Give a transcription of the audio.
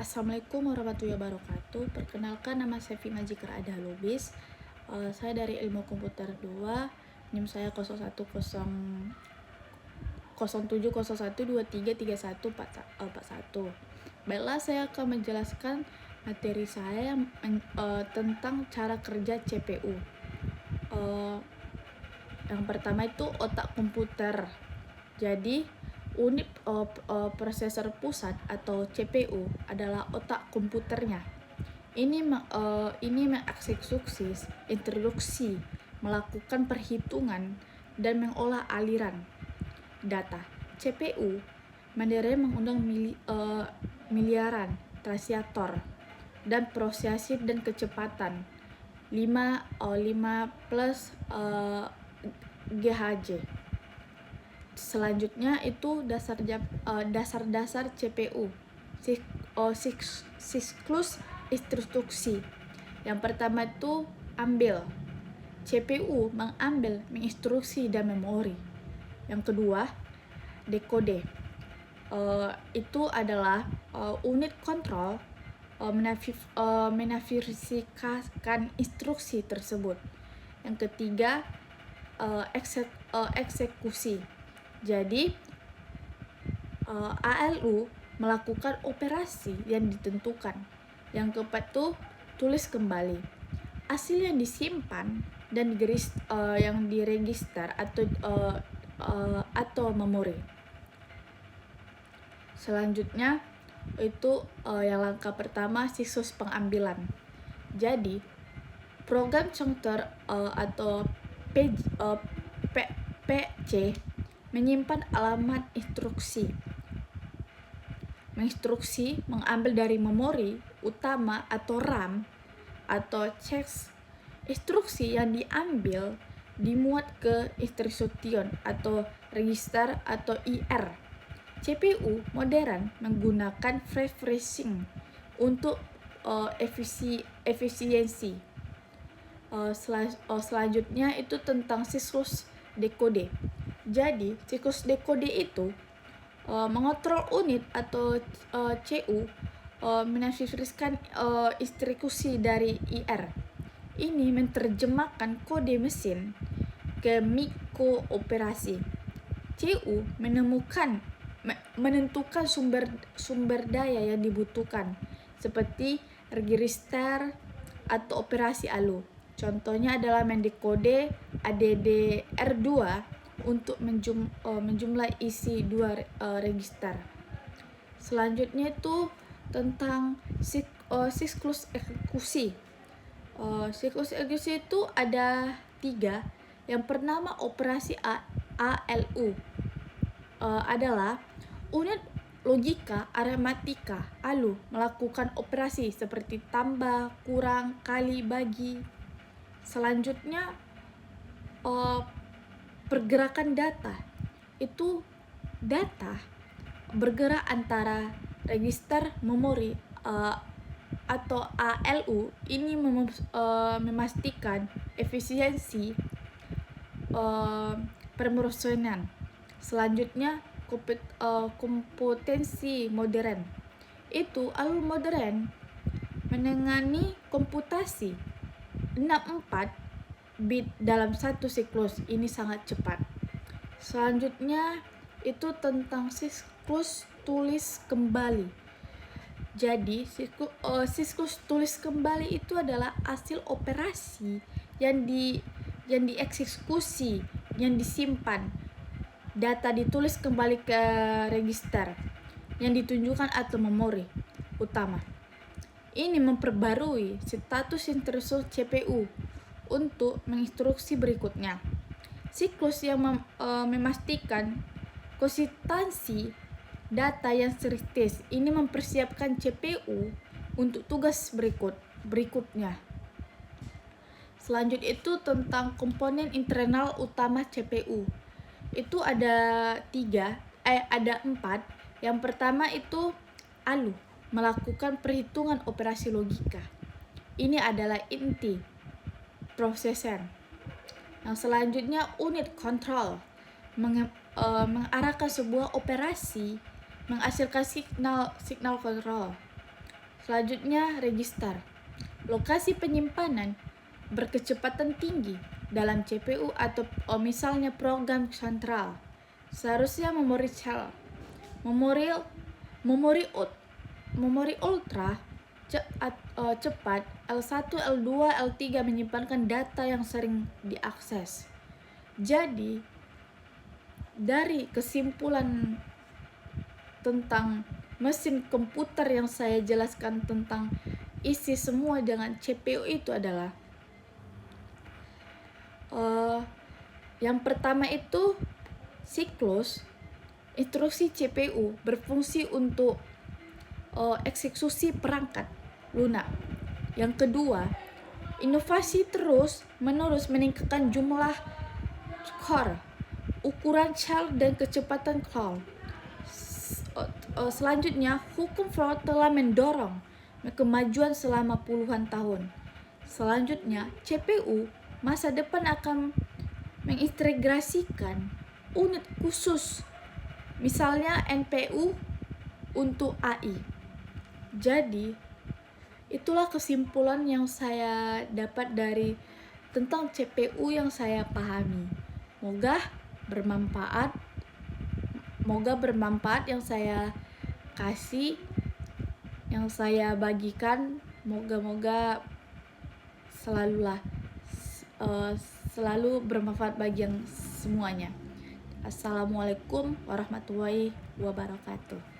Assalamualaikum warahmatullahi wabarakatuh. Perkenalkan, nama saya Vina Jikar Ada Lubis. Saya dari Ilmu Komputer 2. NIM saya 010701233141. Baiklah, saya akan menjelaskan materi saya tentang cara kerja CPU. Yang pertama itu otak komputer. Jadi unit prosesor pusat atau CPU adalah otak komputernya. Ini mengeksekusi instruksi, melakukan perhitungan, dan mengolah aliran data. CPU mengundang miliaran transitor dan prosesif dan kecepatan 5 plus GHz. Selanjutnya itu dasar CPU, siklus instruksi. Yang pertama itu ambil. CPU mengambil menginstruksi dan memori. Yang kedua, dekode. Itu adalah unit kontrol menafsirkan instruksi tersebut. Yang ketiga, eksekusi. Jadi ALU melakukan operasi yang ditentukan. Yang keempat tuh tulis kembali. Hasil yang disimpan dan yang diregister atau memori. Selanjutnya itu yang langkah pertama, siklus pengambilan. Jadi program counter atau PC menyimpan alamat instruksi. Mengambil dari memori utama atau RAM atau cache. Instruksi yang diambil dimuat ke instruction atau register atau IR. CPU modern menggunakan refreshing untuk efisiensi. Selanjutnya itu tentang siklus dekode. Jadi siklus dekode itu mengontrol unit atau CU menafsirkan instruksi dari IR. Ini menerjemahkan kode mesin ke mikrooperasi. CU menentukan sumber daya yang dibutuhkan seperti register atau operasi ALU. Contohnya adalah mendekode ADDR2 untuk menjumlah isi 2 register. Selanjutnya itu tentang siklus eksekusi. Siklus eksekusi itu ada 3. Yang pertama, operasi ALU adalah unit logika aritmatika. ALU melakukan operasi seperti tambah, kurang, kali, bagi. Selanjutnya pergerakan data. Itu data bergerak antara register memori atau ALU. Ini memastikan efisiensi pemrosesan. Selanjutnya kompetensi modern. Itu ALU modern menangani komputasi 64 bit dalam satu siklus. Ini sangat cepat. Selanjutnya itu tentang siklus tulis kembali. Jadi siklus tulis kembali itu adalah hasil operasi yang dieksekusi, yang disimpan. Data ditulis kembali ke register yang ditunjukkan atau memori utama. Ini memperbarui status instruksi CPU untuk menginstruksi berikutnya. Siklus yang memastikan konsistensi data yang kritis. Ini mempersiapkan CPU untuk tugas berikutnya. Selanjutnya itu tentang komponen internal utama CPU. Itu ada 4. Yang pertama itu ALU, melakukan perhitungan operasi logika. Ini adalah inti prosesor. Yang selanjutnya unit kontrol, mengarahkan sebuah operasi, menghasilkan signal kontrol. Selanjutnya, register. Lokasi penyimpanan berkecepatan tinggi dalam CPU atau misalnya program sentral. Seharusnya memori cell, memori ultra cepat L1, L2, L3 menyimpankan data yang sering diakses. Jadi, dari kesimpulan tentang mesin komputer yang saya jelaskan tentang isi semua dengan CPU itu adalah yang pertama itu siklus instruksi CPU berfungsi untuk eksekusi perangkat lunak. Yang kedua, inovasi terus menerus meningkatkan jumlah core, ukuran cell dan kecepatan cloud. Selanjutnya, hukum Floyd telah mendorong kemajuan selama puluhan tahun. Selanjutnya, CPU masa depan akan mengintegrasikan unit khusus, misalnya NPU untuk AI. Jadi, itulah kesimpulan yang saya dapat dari tentang CPU yang saya pahami. Moga bermanfaat yang saya kasih, yang saya bagikan. Moga-moga selalu bermanfaat bagi yang semuanya. Assalamualaikum warahmatullahi wabarakatuh.